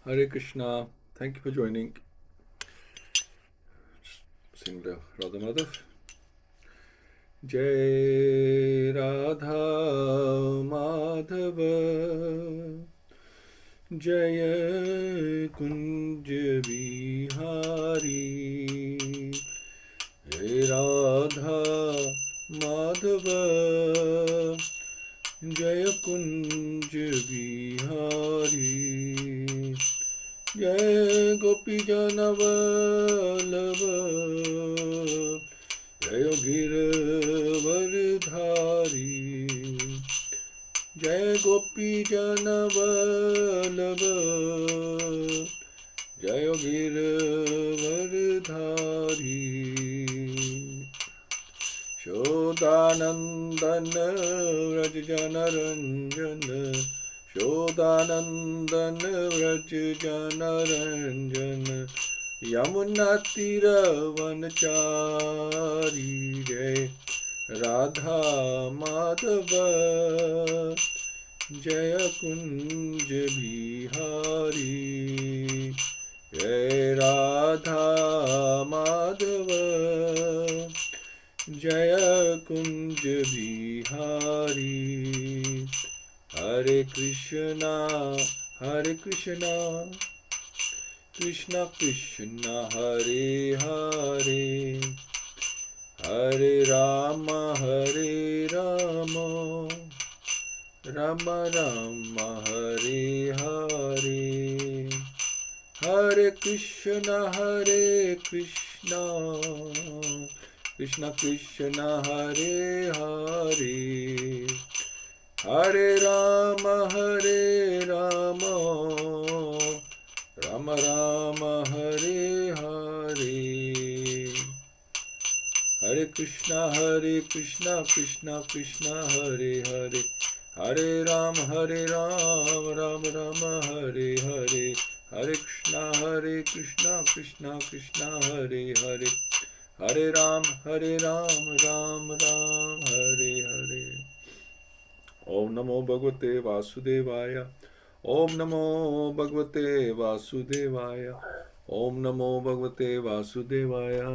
Hare Krishna. Thank you for joining. Sing the Radha Madhav. Jai Radha Madhava Jaya Kunj Bihari Jai Radha Madhava Jaya Kunj Bihari Jai Gopi Janavallabha Jai Giravardhari Jai Gopi Janavallabha Jai Giravardhari Shodanandana Vrajjanaranjana Shodanandana Vrajjanaranjana Yamuna Tiravanachari Jai Radha Madhava Jaya Kunj Bihari Jai Radha Madhava Jaya Kunj Bihari Hare Krishna Krishna Krishna Hare Hare Hare Rama Rama Rama Hare Hare Hare Krishna Krishna Krishna Hare Hare Hare Rama Rama Rama Hare Hare Hare Krishna Krishna Krishna Hare Hare Hare Rama Rama Rama Hare Hare Hare Krishna Krishna Krishna Hare Hare Hare Rama Rama Rama Hare Hare Om Namo Bhagavate Vasudevaya Om Namo Bhagavate Vasudevaya Om Namo Bhagavate Vasudevaya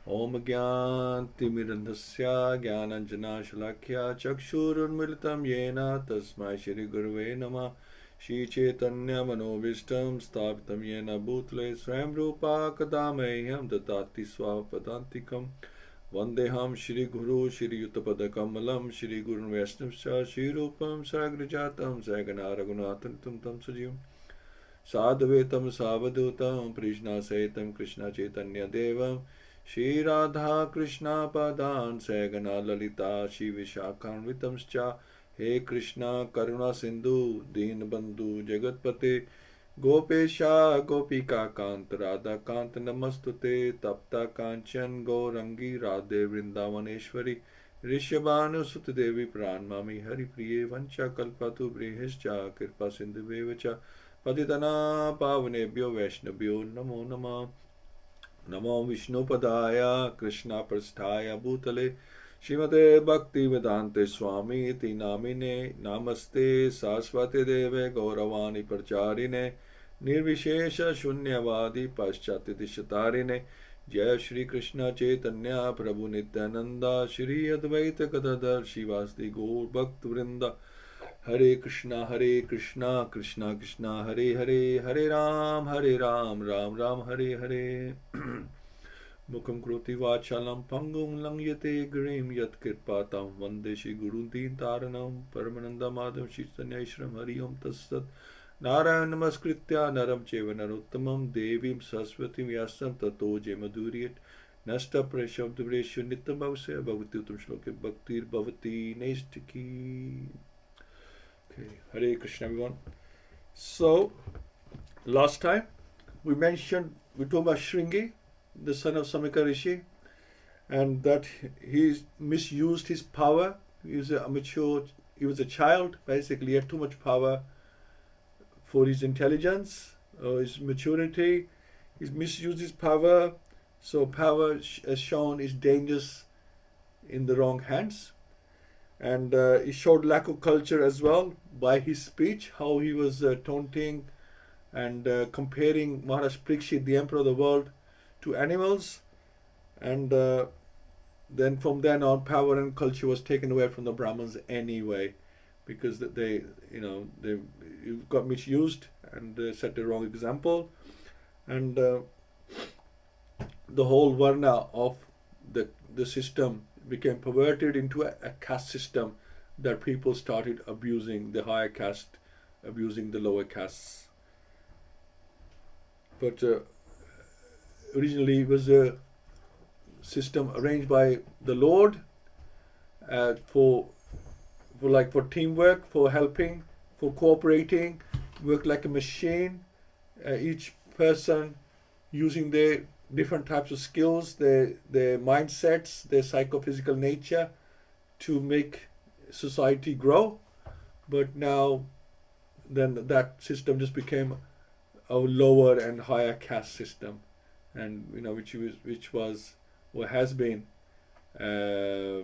Om Gyantimirandhasya Gyananjana Shalakya Chakshurunmilitam Yena Tasmai Shri Gurave Namah Shri Chaitanya Manobishtam Sthapitam Yena Bhutale Swayam Rupa Kadameyam Datati Swapadantikam Vandeham Shri Guru Shri Yuttapada Kamalam Shri Guru Vaishnavsya Shri Rupam Sagrajatam Sagana Raghunathan Tam Sajim Sadhvetam Savadutam Prishna Saitam Krishna Chaitanya Devam Shri Radha Krishna Padan Sagana Lalita Shri Vishakhanvitamscha He Krishna Karuna Sindhu Deen Bandhu Jagatpate Gopesha Gopika Kant Radha Kant Namastute Tapta Kanchan Gaurangi Radhe Vrindavaneshwari Rishabhanu Sutadevi Pranmami Hari Priye Vancha Kalpatu Brihescha Kirpa Sindhu Vevacha Paditana Pavanebhyo Vaishnavyo Namo Namah Namo Vishnu Padaya Krishna Prasthaya Bhutale Śrīmad Bhaktivedanta Swami iti namine Namaste Saraswati Deve Gauravani Pracharine Nirvishesha Shunyavadi Paschati Dishatarine Jai Shri Krishna Chaitanya Prabhu Nityananda Shri Advaita Gadadhar Shivasti Gaur Bhakt Vrinda Hare Krishna Krishna Krishna Hare Hare Hare Ram Ram Ram Hare Hare Mukam Kroti Vachalam Pangum Langyate Grim Yat Kirpatam Vande Shri Guru Deen Taranam Paramananda Madham Shritanya Ishram Hari Om Tassat Narayan Namaskritya Naram Cheva Narottamam Devim Saraswati Vyasam Tato Jemaduriyat Nasta Prasham Tuvreshu Nitam Bhavasya Bhavati Uttam Shloke Bhaktir Bhavati Nestiki. Okay, Hare Krishna everyone. So, last time we talked about Shringi, the son of Samika Rishi, and that he misused his power. He was a child, basically. He had too much power for his intelligence, his maturity. He's misused his power. So power, as shown, is dangerous in the wrong hands. And he showed lack of culture as well by his speech, how he was taunting and comparing Maharaj Parikshit, the emperor of the world, to animals, and then from then on, power and culture was taken away from the Brahmins anyway, because they got misused and set a wrong example, and the whole varna of the system became perverted into a caste system, that people started abusing the higher caste, abusing the lower castes. But originally it was a system arranged by the Lord for teamwork, for helping, for cooperating, work like a machine. Each person using their different types of skills, their mindsets, their psychophysical nature, to make society grow. But now, then that system just became a lower and higher caste system, and which was or has been has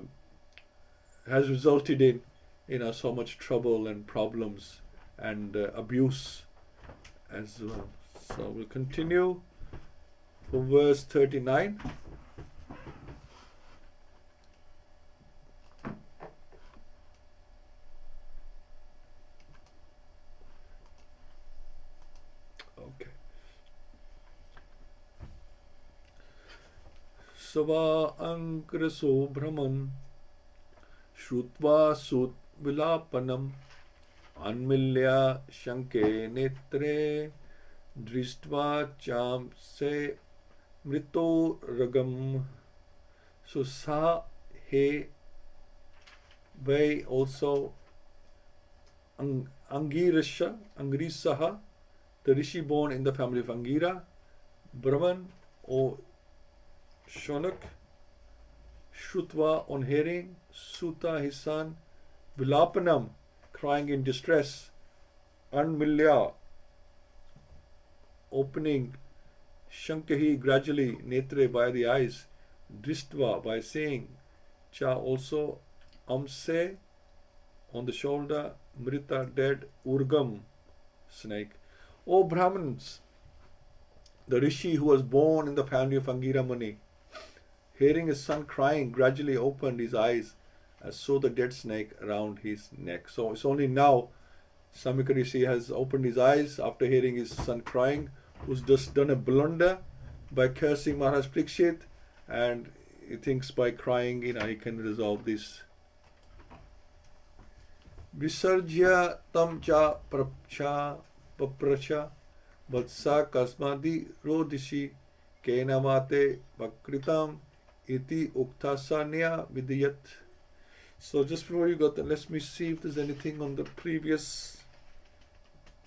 resulted in so much trouble and problems and abuse as well. So we'll continue from verse 39. Okay. Sava ankraso brahman shrutva sut vilapanam anmilya shanke netre drishtva cham se mrito ragam. So sa he vai also Angrisaha, the rishi born in the family of Angira, Brahman or Shonak, Shrutva on hearing, Suta his son, Vilapanam crying in distress, Anmilya opening, Shankahi gradually, Netre by the eyes, Drishtva by seeing, Cha also, Amse on the shoulder, Mrita dead, Urgam snake. O Brahmins, the rishi who was born in the family of Angira Muni, hearing his son crying, gradually opened his eyes and saw the dead snake around his neck. So it's only now Samika Rishi has opened his eyes after hearing his son crying, who's just done a blunder by cursing Maharaj Parikshit, and he thinks by crying, he can resolve this. Visarjya tam cha papracha vatsa kasmadi rodishi kenamate vakritam iti uktasanya vidiyat. So just before you go there, let me see if there's anything on the previous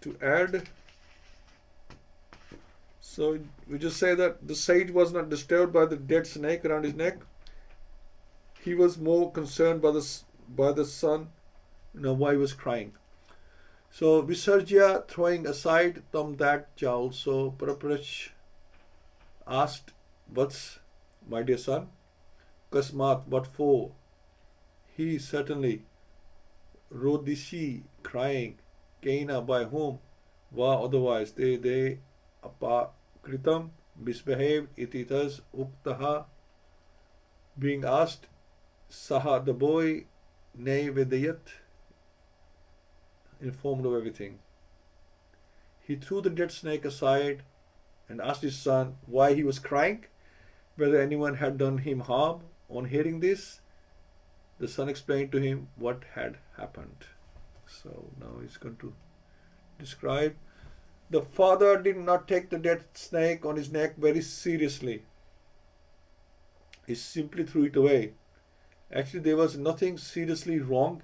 to add. So we just say that the sage was not disturbed by the dead snake around his neck. He was more concerned by the son, why he was crying. So Visarjya, throwing aside tam that cha also, Praprach asked, what's, my dear son? Kasmat, what for? He certainly, Rodishi, crying, Kaina, by whom? Va, otherwise, they apakritam, misbehaved, ititas, uktaha, being asked, Saha, the boy, ne vedayat, informed of everything. He threw the dead snake aside and asked his son why he was crying, whether anyone had done him harm. On hearing this, the son explained to him what had happened. So now he's going to describe. The father did not take the dead snake on his neck very seriously. He simply threw it away. Actually, there was nothing seriously wrong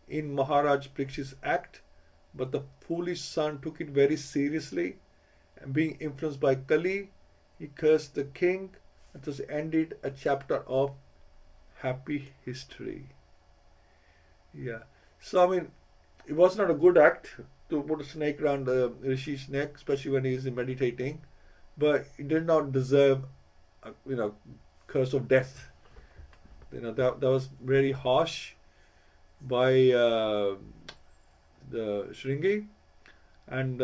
in Maharaj Parikshit's act, but the foolish son took it very seriously, and being influenced by Kali, he cursed the king, and thus ended a chapter of happy history. Yeah. So it was not a good act to put a snake around the Rishi's neck, especially when he is meditating, but he did not deserve, curse of death. That was very harsh by the Shringi, and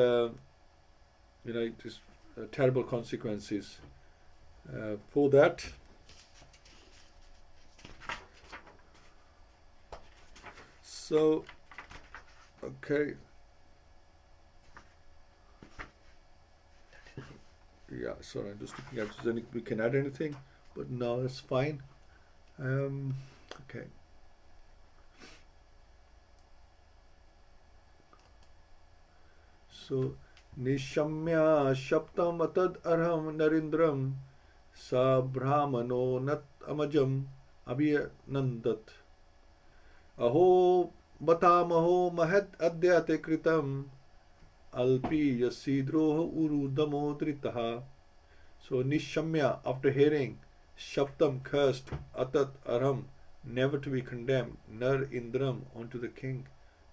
it is terrible consequences for that. So, okay. Yeah, sorry, I'm just looking at if we can add anything, but no, that's fine. Okay. So, Nishamya Shaptam Atad Arham Narindram Sa Brahmano Nat Amajam Abhiyanandat Aho Batamaho Mahad Adyate Kritam Alpi Yasidroh Urudamodritaha. So Nishamya, after hearing Shaptam cursed, Atat Aram, never to be condemned, Nar Indram, onto the king,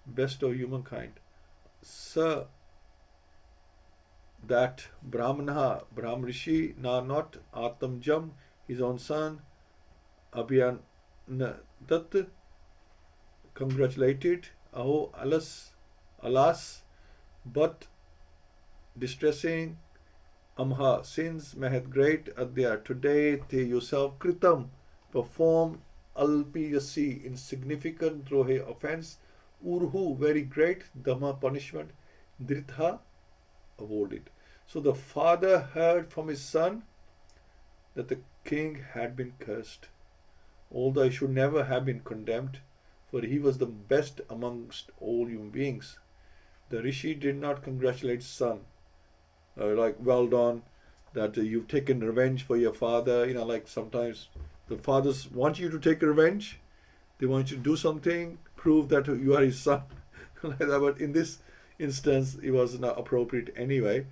best of humankind. Sa, that Brahmana, Brahm Rishi, na not Atamjam, his own son, Abhyan Datt, congratulated, Aho alas, but distressing, Amha, sins Mahat great Adya, today they yourself Kritam, perform Alpiyasi, insignificant Drohe offense, Urhu, very great, Dhamma punishment, Dritha, awarded. So the father heard from his son that the king had been cursed, although he should never have been condemned, for he was the best amongst all human beings. The Rishi did not congratulate his son, like, well done, that you've taken revenge for your father. Like sometimes the fathers want you to take revenge. They want you to do something, prove that you are his son. Like that. But in this instance, it was not appropriate anyway.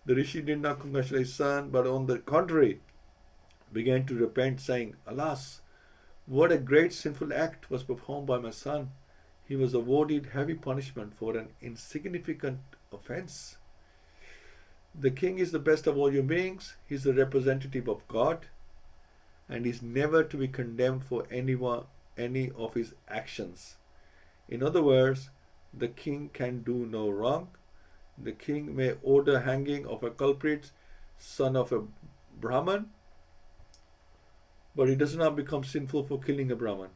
The Rishi did not congratulate his son, but on the contrary, began to repent, saying, alas, what a great sinful act was performed by my son. He was awarded heavy punishment for an insignificant offense. The king is the best of all human beings. He is the representative of God, and is never to be condemned for any of his actions. In other words, the king can do no wrong. The king may order hanging of a culprit, son of a Brahman, but he does not become sinful for killing a Brahman.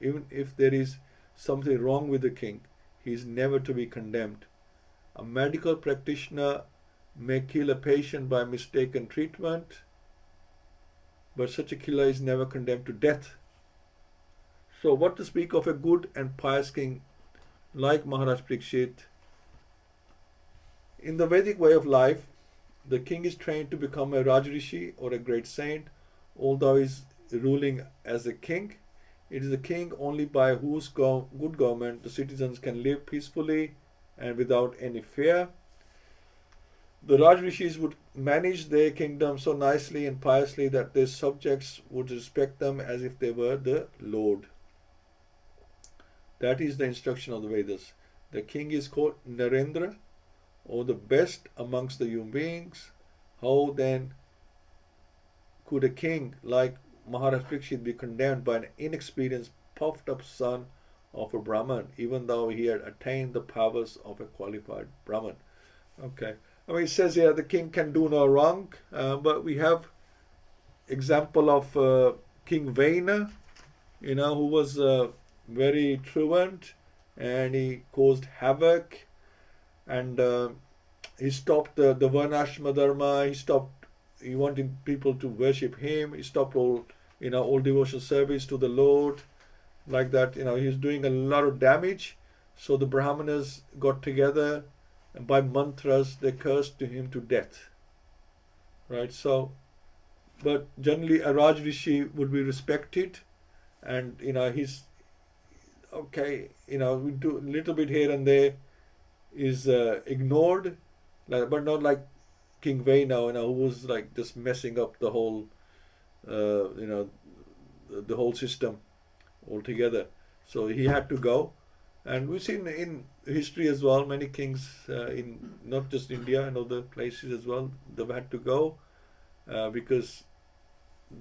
Even if there is something wrong with the king, he is never to be condemned. A medical practitioner may kill a patient by mistaken treatment, but such a killer is never condemned to death. So what to speak of a good and pious king like Maharaj Parikshit? In the Vedic way of life, the king is trained to become a Rajrishi or a great saint, although he is ruling as a king. It is the king only by whose good government the citizens can live peacefully and without any fear. The Rajrishis would manage their kingdom so nicely and piously that their subjects would respect them as if they were the Lord. That is the instruction of the Vedas. The king is called Narendra, or the best amongst the human beings. How then could a king like Maharaj Parikshit be condemned by an inexperienced, puffed up son of a Brahman, even though he had attained the powers of a qualified Brahman? Okay. It says here the king can do no wrong, but we have example of King Vaina, who was very truant, and he caused havoc, and he stopped the Varnashrama Dharma. He wanted people to worship him. He stopped all devotional service to the Lord, like that. He was doing a lot of damage. So the Brahmanas got together, and by mantras they cursed him to death. Right. So, but generally a Rajrishi would be respected, and he's okay. We do a little bit here and there is ignored, but not like King Vaina, who was like just messing up the whole, the whole system altogether. So he had to go, and we've seen in history as well many kings in not just India and other places as well. They've had to go because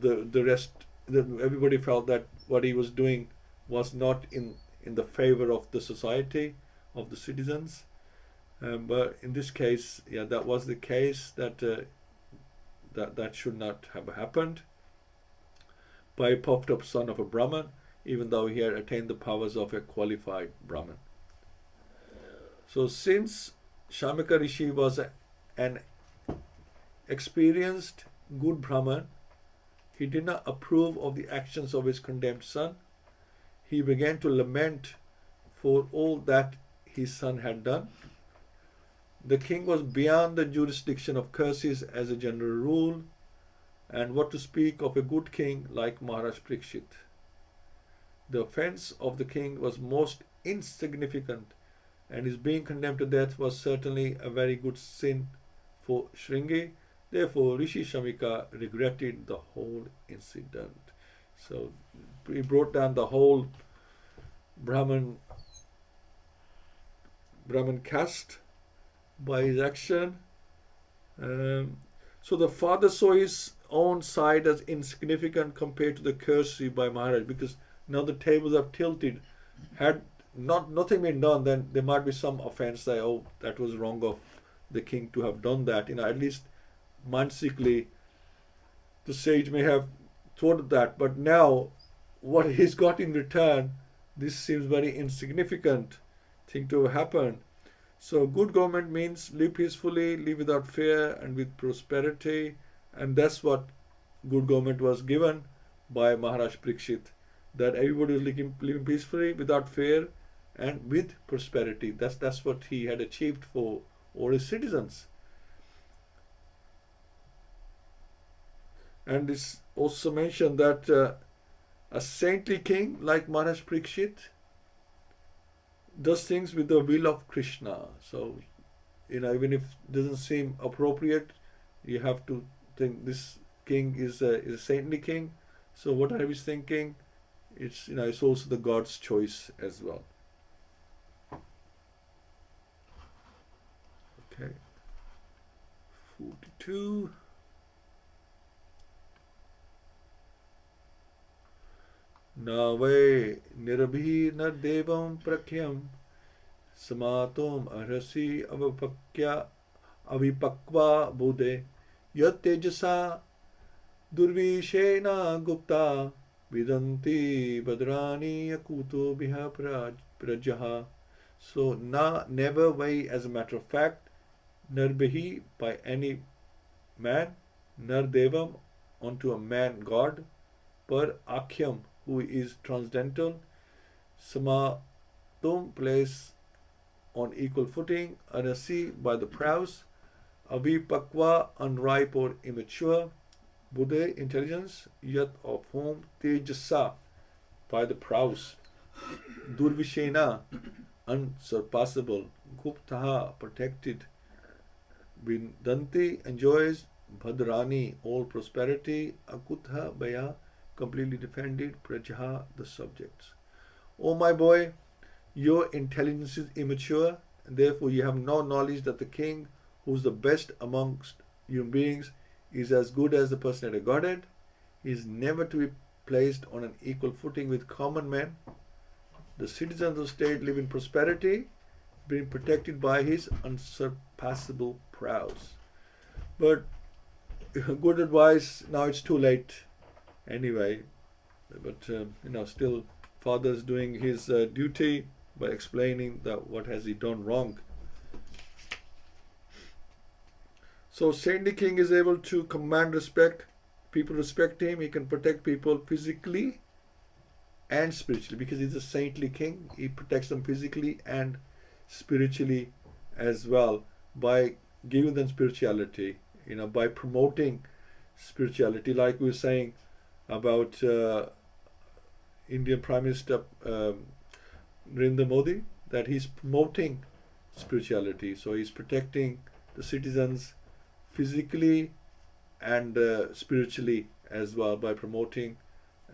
everybody felt that what he was doing was not in the favor of the society, of the citizens. But in this case, yeah, that was the case that that should not have happened by a puffed up son of a Brahman, even though he had attained the powers of a qualified Brahman. So since Shamika Rishi was an experienced good Brahman, he did not approve of the actions of his condemned son. He began to lament for all that his son had done. The king was beyond the jurisdiction of curses as a general rule, and what to speak of a good king like Maharaj Parikshit. The offense of the king was most insignificant, and his being condemned to death was certainly a very good sin for Shringi. Therefore, Rishi Shamika regretted the whole incident. So he brought down the whole Brahman caste by his action. So the father saw his own side as insignificant compared to the curse by Maharaj, because now the tables are tilted. Had nothing been done, then there might be some offense that, oh, that was wrong of the king to have done that. At least mansically the sage may have thought that, but now what he's got in return, this seems very insignificant thing to have happened. So good government means live peacefully, live without fear and with prosperity, and that's what good government was given by Maharaj Parikshit, that everybody was living peacefully without fear and with prosperity. That's what he had achieved for all his citizens. And it's also mentioned that a saintly king like Maharaj Parikshit does things with the will of Krishna. So, even if it doesn't seem appropriate, you have to think this king is a saintly king. So whatever he's thinking, it's it's also the God's choice as well. Okay, 42. Na ve nirbhi na devam prakyam samatom arhasi avipakva bude yat tejasa durvishena gupta vidanti badrani akuto biha prajaha. So never way, as a matter of fact, nirbihi by any man, nardevam onto a man god, per akhyam who is transcendental, samatum place on equal footing, anasi by the prows, avipakva unripe or immature, buddha intelligence, yat of whom, tejasa by the prows, durvishena unsurpassable, guptaha protected, vidanti enjoys, bhadrani all prosperity, akutha baya completely defended, prajaha the subjects. Oh my boy, your intelligence is immature, and therefore you have no knowledge that the king, who is the best amongst human beings, is as good as the person at a godhead. He is never to be placed on an equal footing with common men. The citizens of the state live in prosperity, being protected by his unsurpassable prowess. But good advice, now it's too late anyway. But still father's doing his duty by explaining that what has he done wrong. So saintly king is able to command respect. People respect him. He can protect people physically and spiritually, because he's a saintly king. He protects them physically and spiritually as well, by giving them spirituality, by promoting spirituality, like we were saying about Indian Prime Minister Narendra Modi, that he's promoting spirituality. So he's protecting the citizens physically and spiritually as well, by promoting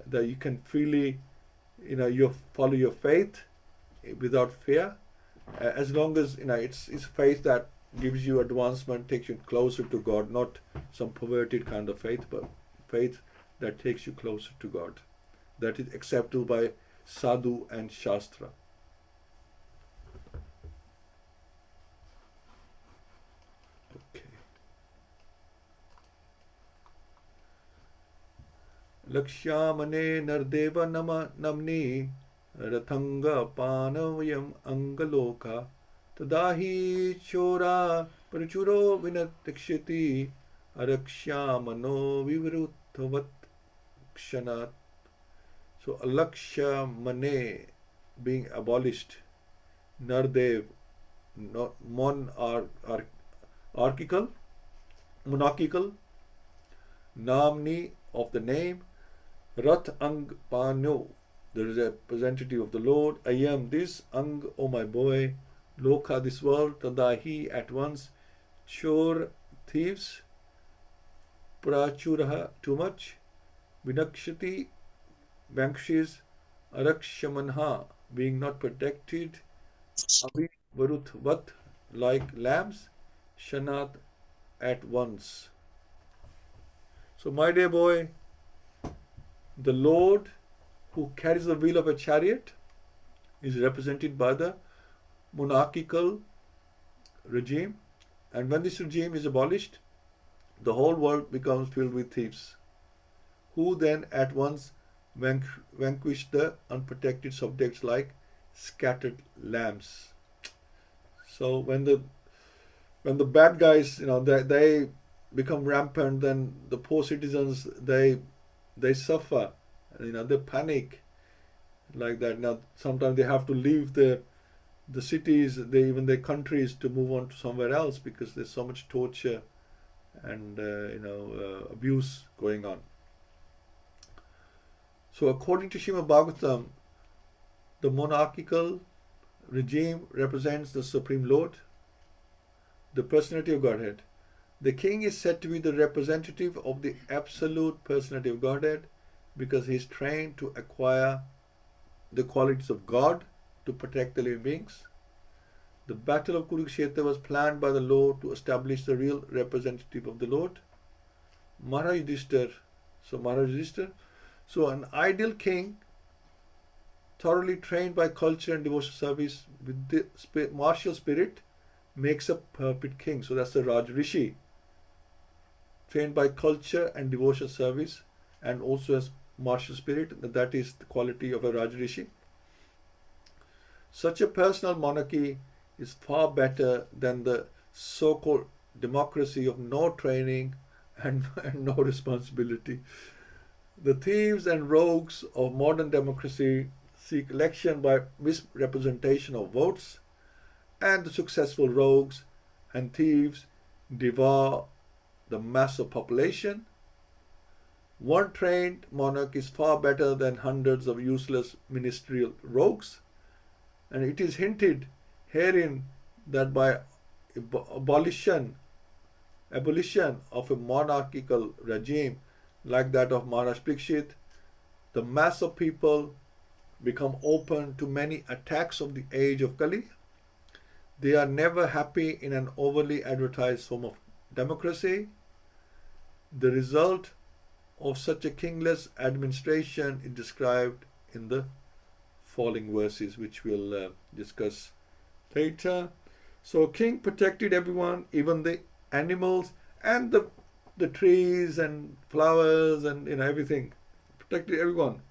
that you can freely you follow your faith without fear, as long as it's faith that gives you advancement, takes you closer to God, not some perverted kind of faith, but faith that takes you closer to God, that is acceptable by sadhu and shastra. Lakshyamane Nardeva Namni Rathanga Panavayam Angaloka Tadahi Chora Parachuro Vinatakshiti Arakshamano Vivrutavat Kshanat. So Alakshamane being abolished, Nardev monarchical, Namni of the name, Rath Ang Pano, the representative of the Lord, I am this, Ang, O my boy, Loka, this world, Tadahi, at once, Chor, thieves, Prachuraha, too much, Vinakshati, vanquishes, Arakshamanha, being not protected, Avi Varutvat, like lambs, Shanat, at once. So, my dear boy, the Lord who carries the wheel of a chariot is represented by the monarchical regime, and when this regime is abolished, the whole world becomes filled with thieves, who then at once vanquish the unprotected subjects like scattered lambs. So when the bad guys, they become rampant, then the poor citizens they suffer, they panic like that. Now sometimes they have to leave the cities, even their countries, to move on to somewhere else because there's so much torture and abuse going on. So according to Śrīmad-Bhāgavatam, the monarchical regime represents the Supreme Lord, the personality of Godhead. The king is said to be the representative of the absolute personality of Godhead because he is trained to acquire the qualities of God to protect the living beings. The battle of Kurukshetra was planned by the Lord to establish the real representative of the Lord, Maharaj Yudhishthira. So an ideal king, thoroughly trained by culture and devotional service with the martial spirit, makes a perfect king. So that's the Raj Rishi, trained by culture and devotional service and also has martial spirit. That is the quality of a Raj Rishi. Such a personal monarchy is far better than the so-called democracy of no training and no responsibility. The thieves and rogues of modern democracy seek election by misrepresentation of votes, and the successful rogues and thieves devour the mass of population. One trained monarch is far better than hundreds of useless ministerial rogues, and it is hinted herein that by abolition of a monarchical regime like that of Maharaj Parikshit, the mass of people become open to many attacks of the age of Kali. They are never happy in an overly advertised form of democracy. The result of such a kingless administration is described in the following verses, which we'll discuss later. So king protected everyone, even the animals and the trees and flowers and everything. Protected everyone.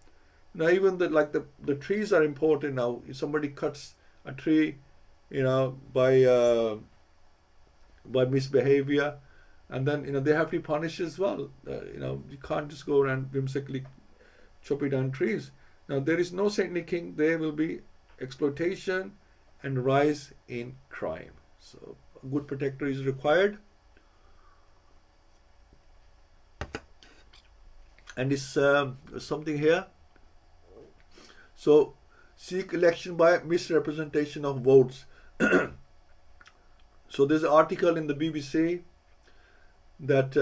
Now even the trees are important now. If somebody cuts a tree, by misbehavior, and then they have to be punished as well. You can't just go around whimsically chopping down trees. Now there is no saintly king. There will be exploitation and rise in crime. So a good protector is required. And it's something here. So seek election by misrepresentation of votes. So there's an article in the BBC that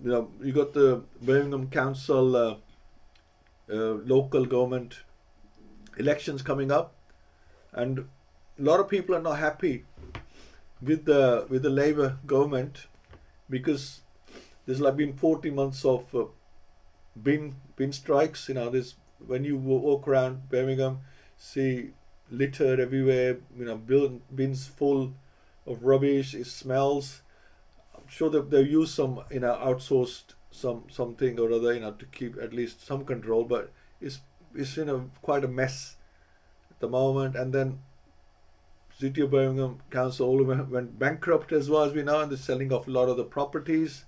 you got the Birmingham Council local government elections coming up, and a lot of people are not happy with the Labour government because there's been 40 months of bin strikes. There's, when you walk around Birmingham, see litter everywhere, bins full of rubbish, it smells. I'm sure that they've used some outsourced something or other, to keep at least some control. But it's quite a mess at the moment. And then City of Birmingham Council all went bankrupt as well, as we know, and they're selling off a lot of the properties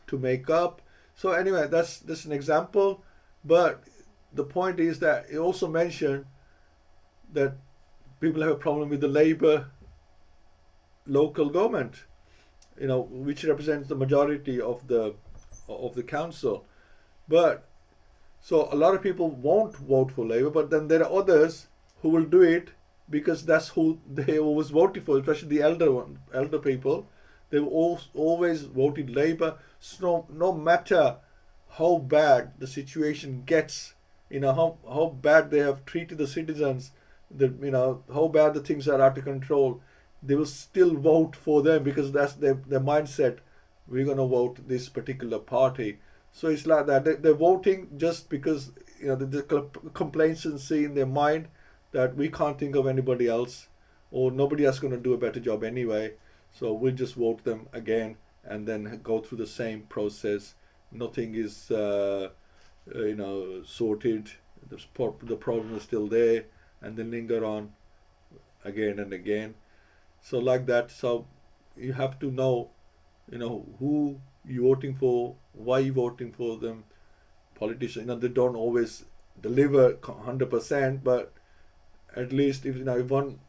to make up. So anyway, that's an example. But the point is that it also mentioned that people have a problem with the Labour local government, which represents the majority of the council. But so a lot of people won't vote for Labour, but then there are others who will do it because that's who they always voted for, especially the elder people. They've always voted Labour. So no matter how bad the situation gets, how bad they have treated the citizens, how bad the things are out of control, they will still vote for them because that's their mindset. We're going to vote this particular party. So it's like that. They're voting just because the complacency in their mind that we can't think of anybody else, or nobody else going to do a better job anyway. So we'll just vote them again and then go through the same process. Nothing is sorted. The problem is still there, and then linger on again and again. So like that. So you have to know, who you're voting for, why you're voting for them. Politicians, they don't always deliver 100%, but at least if one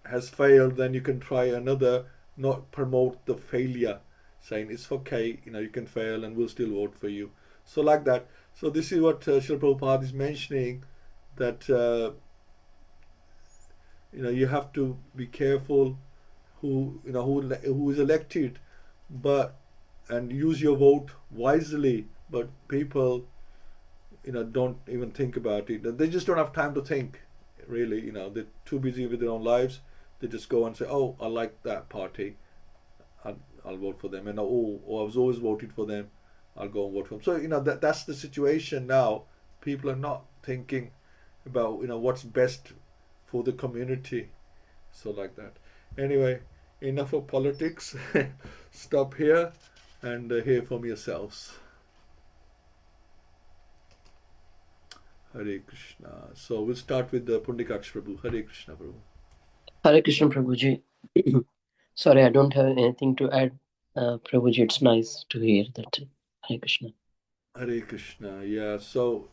has failed, then you can try another. Not promote the failure, saying it's okay, you can fail and we'll still vote for you. So like that. So this is what Srila Prabhupada is mentioning, that you have to be careful who is elected, and use your vote wisely. But people don't even think about it. They just don't have time to think, really. They're too busy with their own lives. They just go and say, oh, I like that party, I'll vote for them. And I was always voted for them, I'll go and vote for them. So that's the situation now. People are not thinking about what's best for the community. So like that. Anyway, enough of politics. Stop here and hear from yourselves. Hare Krishna. So we'll start with the Pundikaksh Prabhu. Hare Krishna Prabhu. Hare Krishna Prabhuji. Sorry, I don't have anything to add. Prabhuji, it's nice to hear that. Hare Krishna. Hare Krishna. Yeah. So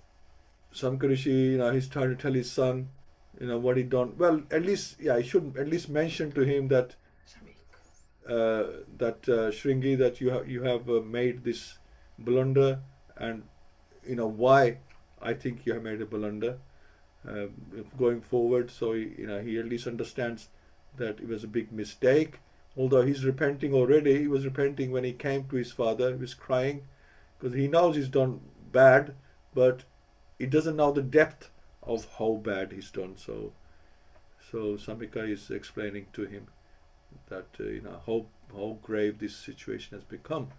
Sankarishi, he's trying to tell his son, what he done. Well, at least, I should at least mention to him that Shringi, that you have made this blunder, and why I think you have made a blunder going forward. So he at least understands that it was a big mistake. Although he's repenting already, he was repenting when he came to his father. He was crying because he knows he's done bad, but he doesn't know the depth of how bad he's done. So Samika is explaining to him that how grave this situation has become.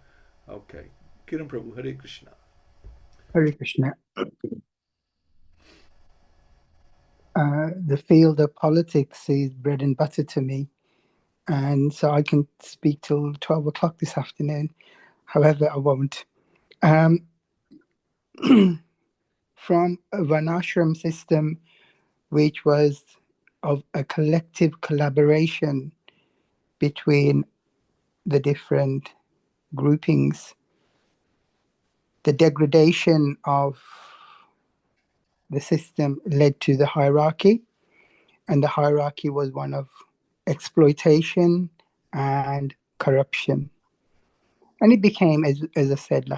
Okay, Kiran Prabhu, Hare Krishna. Hare Krishna. The field of politics is bread and butter to me, and so I can speak till 12 o'clock this afternoon. However, I won't. From a Varnashram system, which was of a collective collaboration between the different groupings, the degradation of the system led to the hierarchy, and the hierarchy was one of exploitation and corruption. And it became, as I said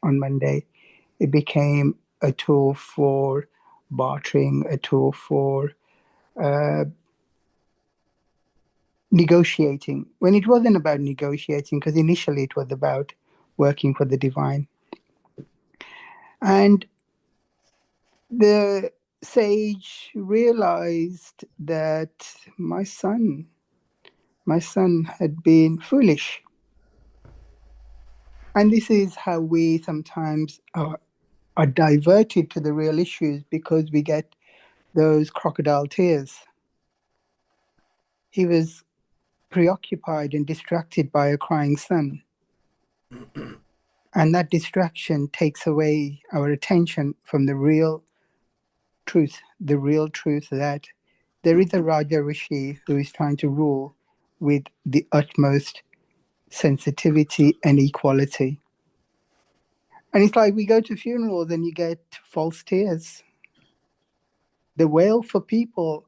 on Monday, it became a tool for bartering, a tool for negotiating, when it wasn't about negotiating, because initially it was about working for the divine. And the sage realized that my son had been foolish. And this is how we sometimes are diverted to the real issues, because we get those crocodile tears. He was preoccupied and distracted by a crying son. And that distraction takes away our attention from the real truth that there is a Raja Rishi who is trying to rule with the utmost sensitivity and equality. And it's like we go to funerals and you get false tears. They wail for people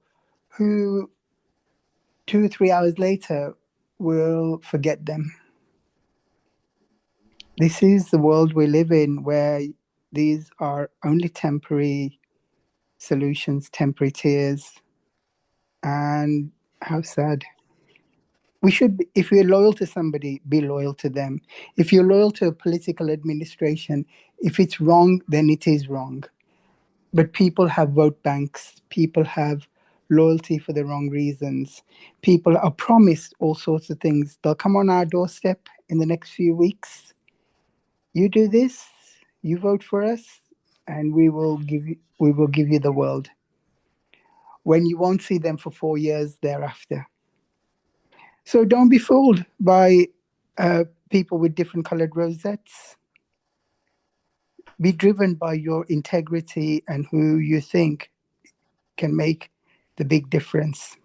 who 2 or 3 hours later will forget them. This is the world we live in, where these are only temporary solutions, temporary tears. And how sad. We should, if we're loyal to somebody, be loyal to them. If you're loyal to a political administration, if it's wrong, then it is wrong. But people have vote banks. People have loyalty for the wrong reasons. People are promised all sorts of things. They'll come on our doorstep in the next few weeks. You do this, you vote for us, and we will give you the world. When you won't see them for 4 years thereafter. So don't be fooled by people with different colored rosettes. Be driven by your integrity and who you think can make the big difference.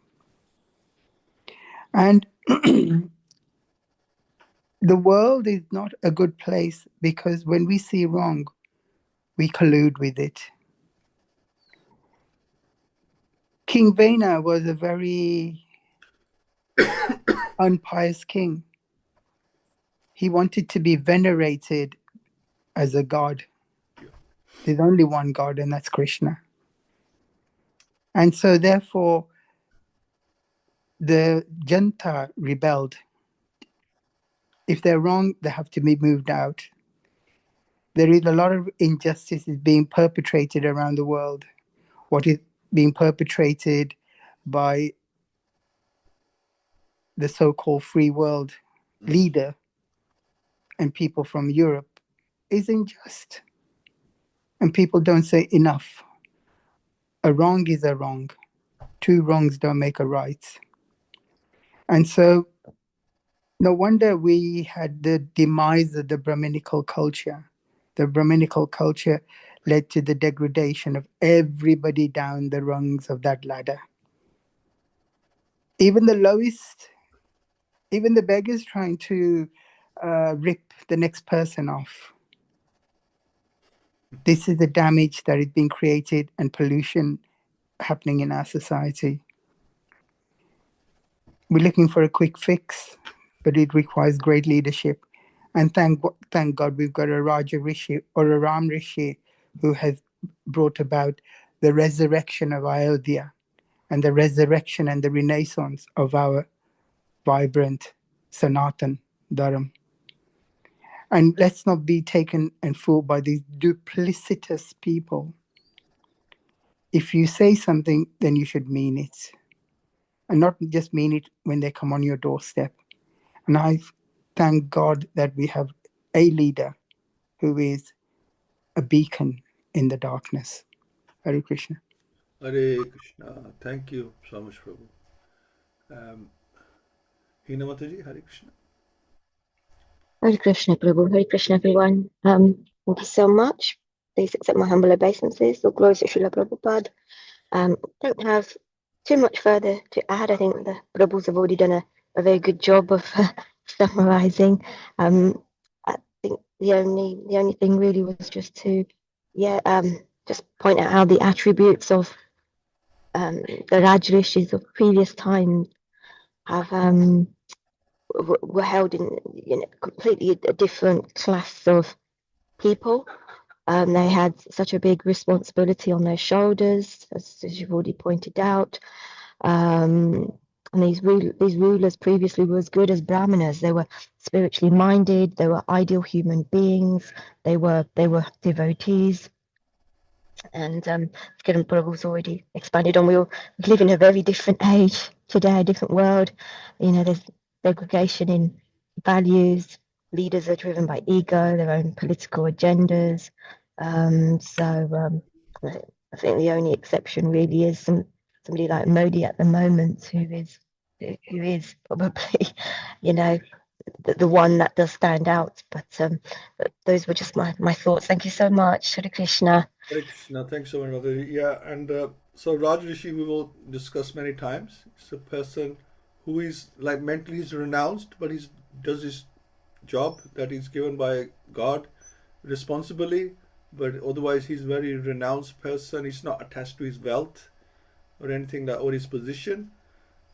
And the world is not a good place because when we see wrong, we collude with it. King Vena was a very unpious king. He wanted to be venerated as a god. There's only one God, and that's Krishna. And so therefore, the Janta rebelled. If they're wrong, they have to be moved out. There is a lot of injustices being perpetrated around the world. What is being perpetrated by the so-called free world leader and people from Europe is unjust. And people don't say enough. A wrong is a wrong. 2 wrongs don't make a right. And so no wonder we had the demise of the Brahminical culture. The Brahminical culture led to the degradation of everybody down the rungs of that ladder. Even the lowest, even the beggars trying to rip the next person off. This is the damage that is being created and pollution happening in our society. We're looking for a quick fix, but it requires great leadership. And thank God we've got a Raja Rishi or a Ram Rishi who has brought about the resurrection of Ayodhya and the resurrection and the renaissance of our vibrant Sanatan Dharam. And let's not be taken and fooled by these duplicitous people. If you say something, then you should mean it. And not just mean it when they come on your doorstep. And I thank God that we have a leader who is a beacon in the darkness. Hare Krishna. Hare Krishna. Thank you so much, Prabhu. Hina Mataji, Hare Krishna. Hare Krishna, Prabhu. Hare Krishna, everyone. Thank you so much. Please accept my humble obeisances. The glories of Srila Prabhupada. Don't have too much further to add. I think the Prabhus have already done a very good job of summarizing. I think the only thing really was just to, just point out how the attributes of the Rajrishis of previous times have were held in completely a different class of people. They had such a big responsibility on their shoulders, as you've already pointed out. And these rulers previously were as good as brahmanas. They were spiritually minded. They were ideal human beings. They were devotees. And Kiran Prabhu's already expanded on. We live in a very different age today, a different world. There's segregation in values. Leaders are driven by ego, their own political agendas. I think the only exception really is somebody like Modi at the moment, who is probably, the one that does stand out. But those were just my thoughts. Thank you so much. Hare Krishna. Hare Krishna. Thanks so much, Mataji. Yeah, and so Raj Rishi we will discuss many times. It's a person who is like mentally he's renounced, but he does his job that is given by God responsibly. But otherwise, he's very renounced person. He's not attached to his wealth or anything that or his position,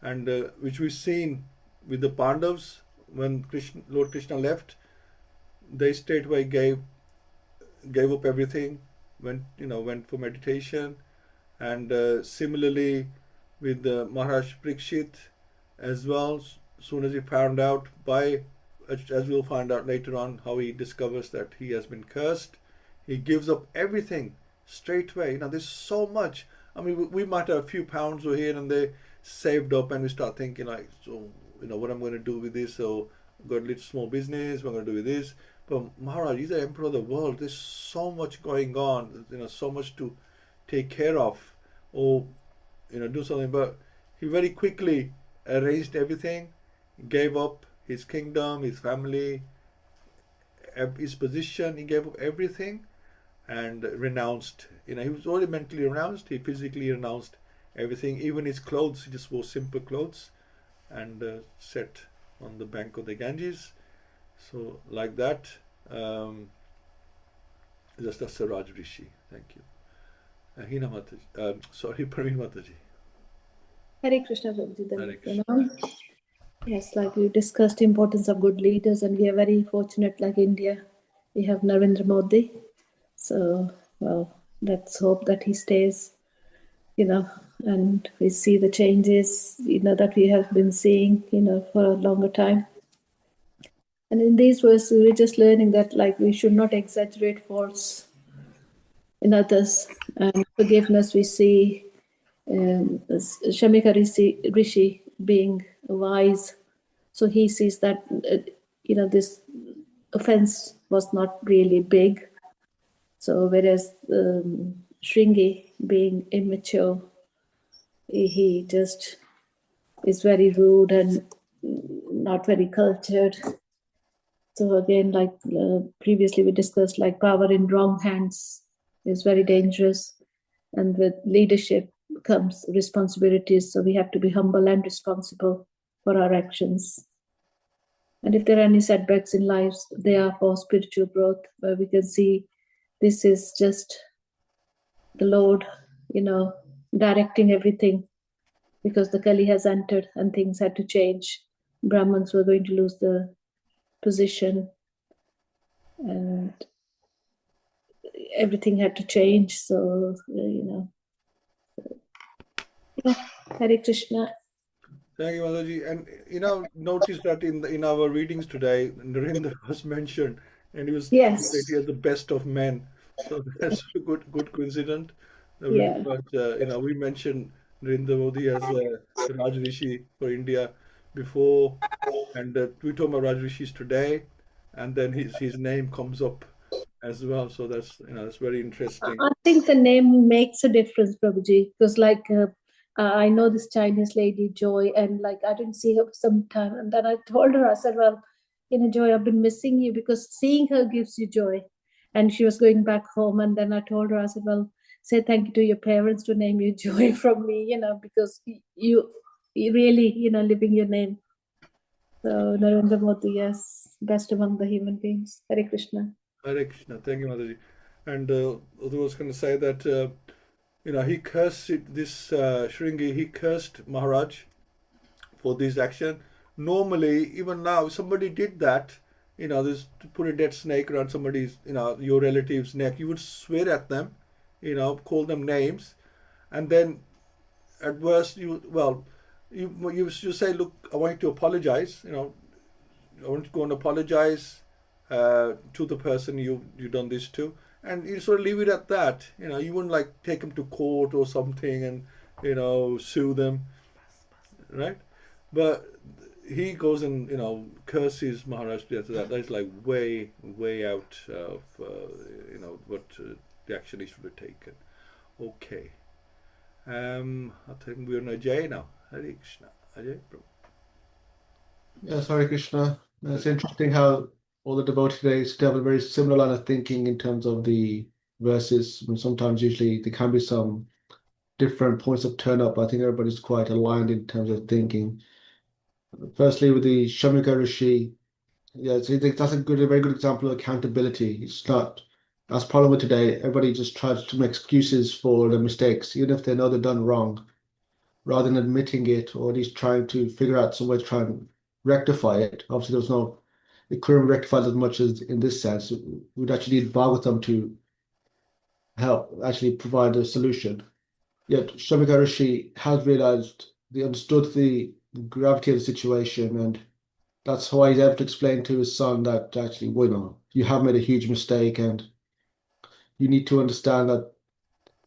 and which we've seen with the Pandavas when Lord Krishna left. They straightway gave up everything, went for meditation, and similarly with Maharaj Parikshit as well. Soon as he found out as we'll find out later on, how he discovers that he has been cursed, he gives up everything straightway. There's so much. I mean, we might have a few pounds over here and there saved up, and we start thinking like, so what I'm going to do with this. So I've got a little small business. What I'm going to do with this. But Maharaj, he's the emperor of the world. There's so much going on. So much to take care of, or do something. But he very quickly arranged everything, gave up his kingdom, his family, his position. He gave up everything and renounced. He was already mentally renounced. He physically renounced everything, even his clothes. He just wore simple clothes and sat on the bank of the Ganges. So like that, that's a Raj Rishi. Thank you. Hina Mataji. Sorry, Praveen Mataji. Hare Krishna, Prabhuji. Hare Krishna. Yes, like we discussed importance of good leaders, and we are very fortunate, like India, we have Narendra Modi. So, well, let's hope that he stays, and we see the changes, that we have been seeing, for a longer time. And in these verses, we're just learning that, like, we should not exaggerate faults in others. And forgiveness, we see Shamika Rishi being wise. So he sees that, this offense was not really big. So whereas Shringi, being immature, he just is very rude and not very cultured. So again, like previously we discussed, like power in wrong hands is very dangerous. And with leadership comes responsibilities. So we have to be humble and responsible for our actions. And if there are any setbacks in lives, they are for spiritual growth, where we can see this is just the Lord, directing everything, because the Kali has entered and things had to change. Brahmins were going to lose the position and everything had to change. So, Hare Krishna. Thank you, Mataji. And notice that in our readings today, Narendra was mentioned, and he was Yes. he has the best of men. So that's a good coincidence. Yeah. But we mentioned Narendra Modi as Raj Rishi for India before, and we talk about Raj Rishis today, and then his name comes up as well. So that's very interesting. I think the name makes a difference, Prabhuji, because like I know this Chinese lady, Joy, and like I didn't see her for some time. And then I told her, I said, well, Joy, I've been missing you, because seeing her gives you joy. And she was going back home. And then I told her, I said, well, say thank you to your parents to name you Joy from me, because you really, living your name. So Narendra Modi, yes, best among the human beings. Hare Krishna. Hare Krishna. Thank you, Mataji. And I was going to say that he cursed Shringi. He cursed Maharaj for this action. Normally, even now, if somebody did that, this to put a dead snake around somebody's, your relative's neck, you would swear at them, call them names, and then at worst, you say, look, I want you to apologize. I want you to go and apologize to the person you've done this to, and you sort of leave it at that. You wouldn't like take them to court or something and sue them, right? But he goes and curses Maharaj after that. That's like way out of what the action he should have taken. Okay. I think we're on Ajay now. Hare Krishna. Ajay, Prabhu. Yes, Hare Krishna. It's interesting how all the devotees have a very similar line of thinking in terms of the verses. And sometimes, usually, there can be some different points of turn up. I think everybody's quite aligned in terms of thinking. Firstly, with the Shamika Rishi, yeah, so I think that's a very good example of accountability. It's not that's the problem with today. Everybody just tries to make excuses for the mistakes, even if they know they're done wrong, rather than admitting it or at least trying to figure out some way to try and rectify it. Obviously, it couldn't rectify as much as in this sense. We'd actually need Bhagavatam to help actually provide a solution. Yet Shamika Rishi has realized, they understood the gravity of the situation, and that's why he's able to explain to his son that actually, you have made a huge mistake, and you need to understand that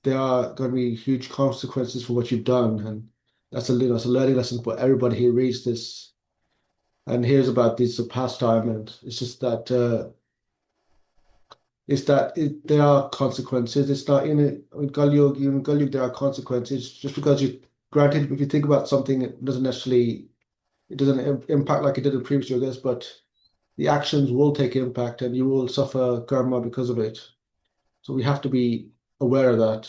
there are going to be huge consequences for what you've done. And that's a learning lesson for everybody who reads this and hears about this pastime. And it's just that there are consequences. It's not in Kali Yuga, even in Kali Yuga, there are consequences. Just because granted, if you think about something, it doesn't impact like it did in previous yugas, but the actions will take impact and you will suffer karma because of it. So we have to be aware of that.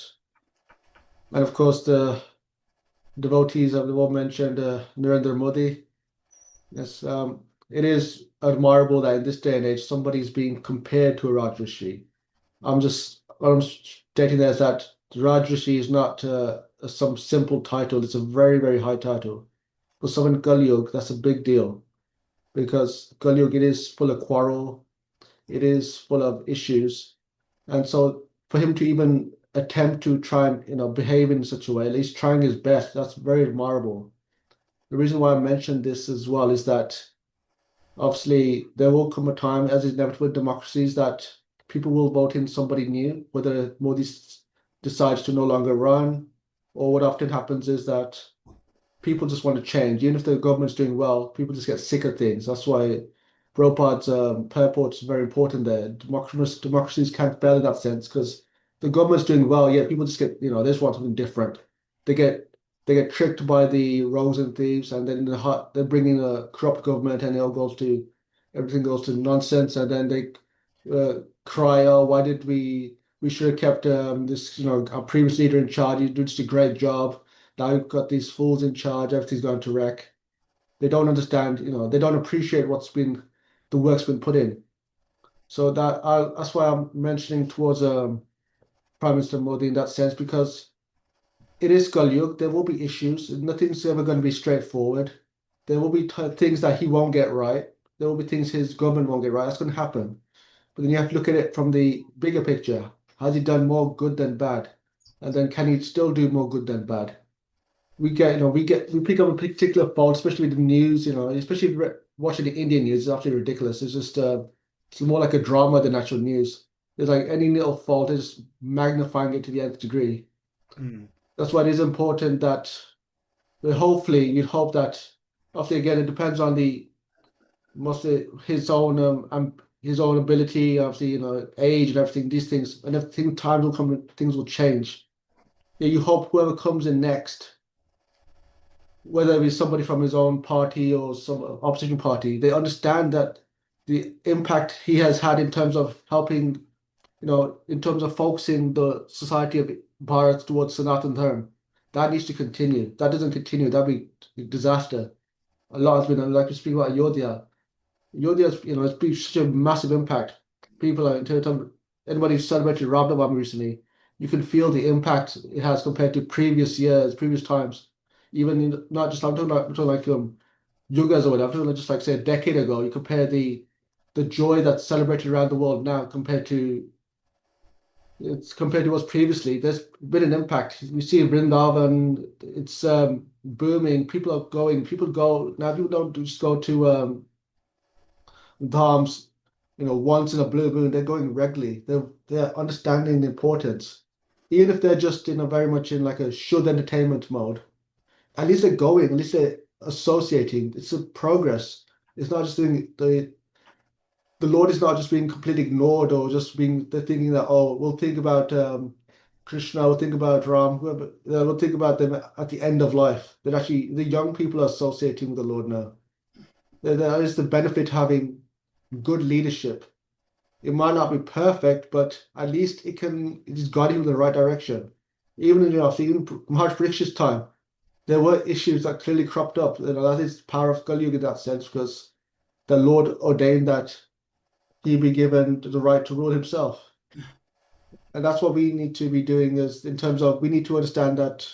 And of course, the devotees of the one mentioned, Narendra Modi. Yes, it is admirable that in this day and age, somebody's being compared to a Rajrishi. What I'm stating there is that Rajrishi is not some simple title. It's a very, very high title. For someone in Kali Yuga, that's a big deal because Kali Yuga, it is full of quarrel, it is full of issues. And so for him to even attempt to try and behave in such a way, at least trying his best, that's very admirable. The reason why I mentioned this as well is that obviously there will come a time, as is inevitable in democracies, that people will vote in somebody new, whether Modi decides to no longer run, or what often happens is that people just want to change. Even if the government's doing well, people just get sick of things. That's why Prabhupada's purport is very important there. Democracies can't fail in that sense because the government's doing well, yet people just get, they just want something different. They get tricked by the rogues and thieves, and then in the heart they bring in a corrupt government, and everything goes to nonsense, and then they cry, "Oh, why did we should have kept this, our previous leader in charge. He did just a great job. Now we've got these fools in charge. Everything's going to wreck." They don't understand, they don't appreciate the work's been put in. So that's why I'm mentioning towards Prime Minister Modi in that sense, because it is Kali Yuga. There will be issues. Nothing's ever going to be straightforward. There will be things that he won't get right. There will be things his government won't get right. That's going to happen. But then you have to look at it from the bigger picture. Has he done more good than bad? And then can he still do more good than bad? We pick up a particular fault, especially with the news, especially watching the Indian news. It's absolutely ridiculous. It's just it's more like a drama than actual news. There's like any little fault is magnifying it to the nth degree. That's why it is important that hopefully you'd hope that obviously again it depends on mostly his own ability, obviously, age and everything, these things, and everything time will come, things will change. Yeah, you hope whoever comes in next, whether it be somebody from his own party or some opposition party, they understand that the impact he has had in terms of helping, in terms of focusing the society of Bharat towards Sanatan Dharma, that needs to continue. That doesn't continue, that'd be a disaster. A lot has been, like we speak about Ayodhya. Ayodhya's, it's been such a massive impact. People are, in terms of anybody who's celebrated Ram Navami recently, you can feel the impact it has compared to previous years, previous times. Even not just I'm talking like yugas or whatever. I'm talking just like say a decade ago. You compare the joy that's celebrated around the world now compared to what's previously. There's been an impact. We see Vrindavan, it's booming. People are going. People go now. People don't just go to dhams, once in a blue moon. They're going regularly. They're understanding the importance, even if they're just very much in like a should entertainment mode. At least they're going, at least they're associating. It's a progress. It's not just doing the Lord is not just being completely ignored or just they're thinking that, oh, we'll think about Krishna, we'll think about Ram, whoever, we'll think about them at the end of life. That actually the young people are associating with the Lord now. there is the benefit having good leadership. It might not be perfect, but at least it is guiding you in the right direction. Even in Maharaj Parikshit's time, there were issues that clearly cropped up. That is the power of Kali Yuga in that sense, because the Lord ordained that he be given the right to rule himself. And that's what we need to be doing, is in terms of, we need to understand that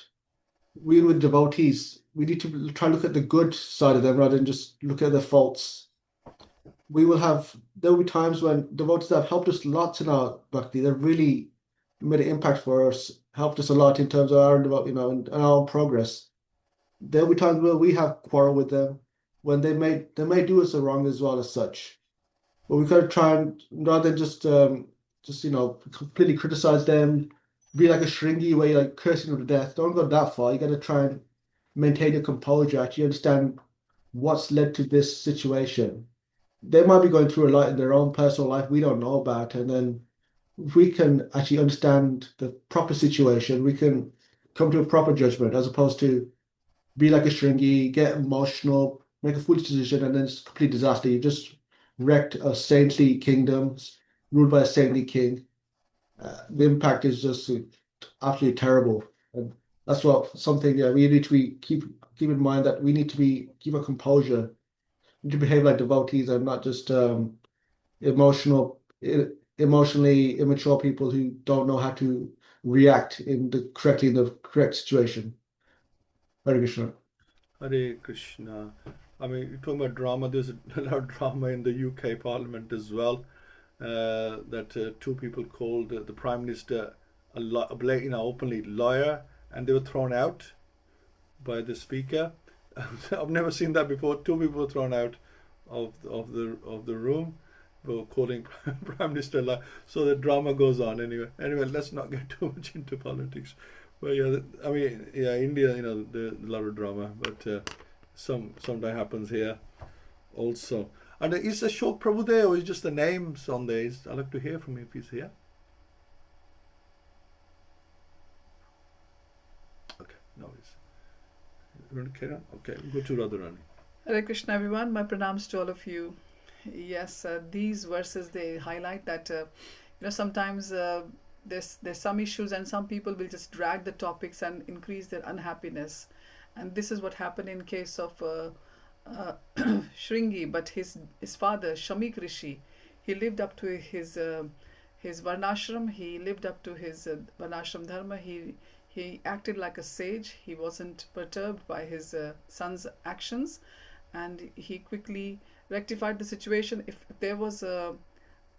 we with devotees, we need to try to look at the good side of them rather than just look at the faults. There will be times when devotees have helped us lots in our bhakti. They've really made an impact for us, helped us a lot in terms of our, in our own progress. There'll be times where we have quarrel with them, when they may do us a wrong as well as such. But we gotta try and, rather than just completely criticize them, be like a Shringi where you're like cursing them to death. Don't go that far. You gotta try and maintain your composure. Actually understand what's led to this situation. They might be going through a lot in their own personal life we don't know about, and then if we can actually understand the proper situation, we can come to a proper judgment, as opposed to be like a Shringi, get emotional, make a foolish decision, and then it's a complete disaster. You just wrecked a saintly kingdom ruled by a saintly king. The impact is just absolutely terrible. And that's something we need to keep in mind, that we need to keep a composure. We need to behave like devotees and not just emotionally immature people who don't know how to react correctly in the correct situation. Hare Krishna. Hare Krishna. I mean, you're talking about drama. There's a lot of drama in the UK Parliament as well. That two people called the Prime Minister openly lawyer, and they were thrown out by the Speaker. I've never seen that before. Two people were thrown out of the room for calling Prime Minister lawyer. So the drama goes on anyway. Anyway, let's not get too much into politics. But yeah, I mean, yeah, India, there's a lot of drama, but sometimes happens here also. And is Ashok Prabhu there, or is just the names on there? I'd like to hear from him if he's here. Okay, no, you want to carry on? Okay, we'll go to Radharani. Hare Krishna, everyone. My pranams to all of you. Yes, these verses, they highlight that sometimes there's some issues, and some people will just drag the topics and increase their unhappiness. And this is what happened in case of Shringi, but his father Shamik Rishi, he lived up to his varnashram. He lived up to his varnashram dharma. He acted like a sage. He wasn't perturbed by his son's actions, and he quickly rectified the situation. If there was a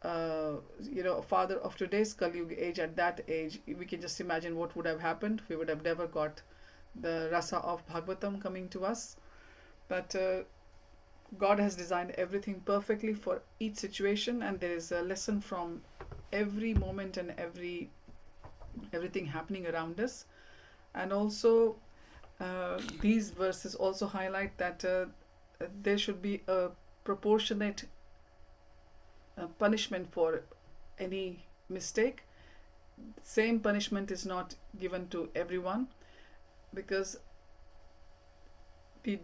father of today's Kali Yuga age, at that age, we can just imagine what would have happened. We would have never got the rasa of Bhagavatam coming to us. But God has designed everything perfectly for each situation, and there is a lesson from every moment and everything happening around us. And also these verses also highlight that there should be a proportionate punishment for any mistake. Same punishment is not given to everyone, because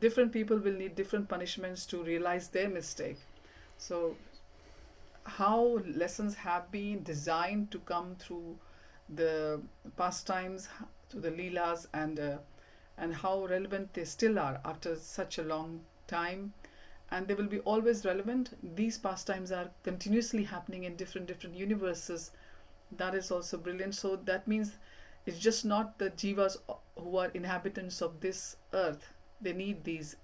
different people will need different punishments to realize their mistake. So how lessons have been designed to come through the pastimes, to the leelas, and how relevant they still are after such a long time, and they will be always relevant. These pastimes are continuously happening in different universes. That is also brilliant. So that means it's just not the jivas who are inhabitants of this earth. They need these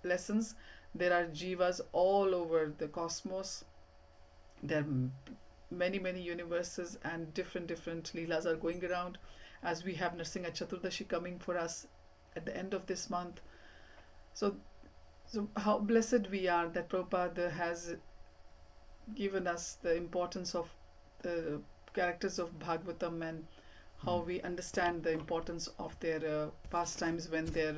lessons. There are jivas all over the cosmos. There are many universes, and different leelas are going around, as we have Narsingha Chaturdashi coming for us at the end of this month. So how blessed we are that Prabhupada has given us the importance of the characters of Bhagavatam, and how we understand the importance of their pastimes when their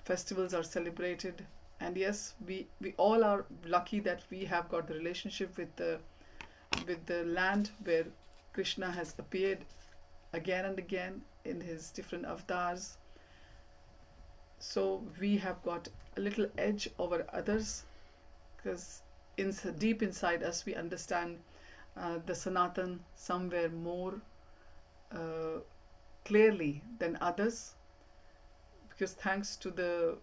festivals are celebrated. And yes, we all are lucky that we have got the relationship with the land where Krishna has appeared again and again in his different avatars. so we have got a little edge over others, because deep inside us we understand the Sanatan somewhere more clearly than others, because thanks to the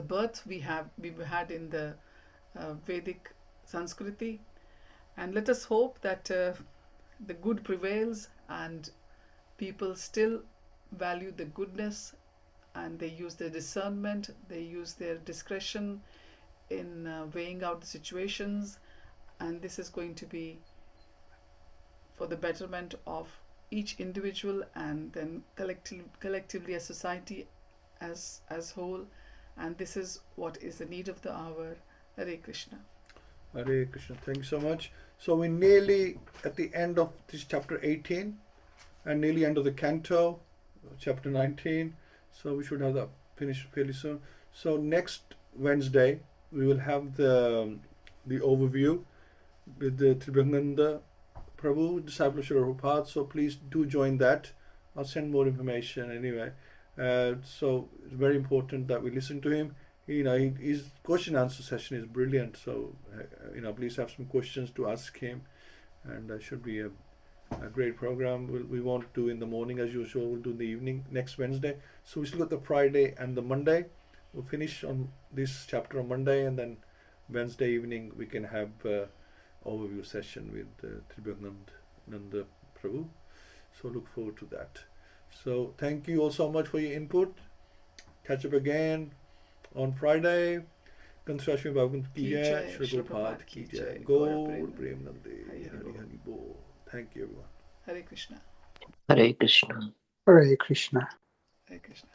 birth we've had in the Vedic Sanskriti. And let us hope that the good prevails and people still value the goodness, and they use their discernment, they use their discretion in weighing out the situations, and this is going to be for the betterment of each individual and then collectively a society as whole. And this is what is the need of the hour. Hare Krishna. Hare Krishna. Thank you so much. So we're nearly at the end of this chapter 18 and nearly end of the canto, chapter 19. So we should have that finished fairly soon. So next Wednesday we will have the overview with the Tribhananda Prabhu, disciple of Srila Prabhupada. So please do join that. I'll send more information anyway. So it's very important that we listen to him. His question and answer session is brilliant. So please have some questions to ask him, and should be a great program. We won't do in the morning as usual. We'll do in the evening next Wednesday. So we still got the Friday and the Monday. We'll finish on this chapter on Monday, and then Wednesday evening we can have overview session with Tribhananda Prabhu. So look forward to that. So thank you all so much for your input. Catch up again on Friday. Śrīmad-Bhāgavatam ki jai, Srila Prabhupada ki jai, Gaur Premanande, Hari Hari Bol. Thank you everyone. Hare Krishna. Hare Krishna. Hare Krishna. Hare Krishna.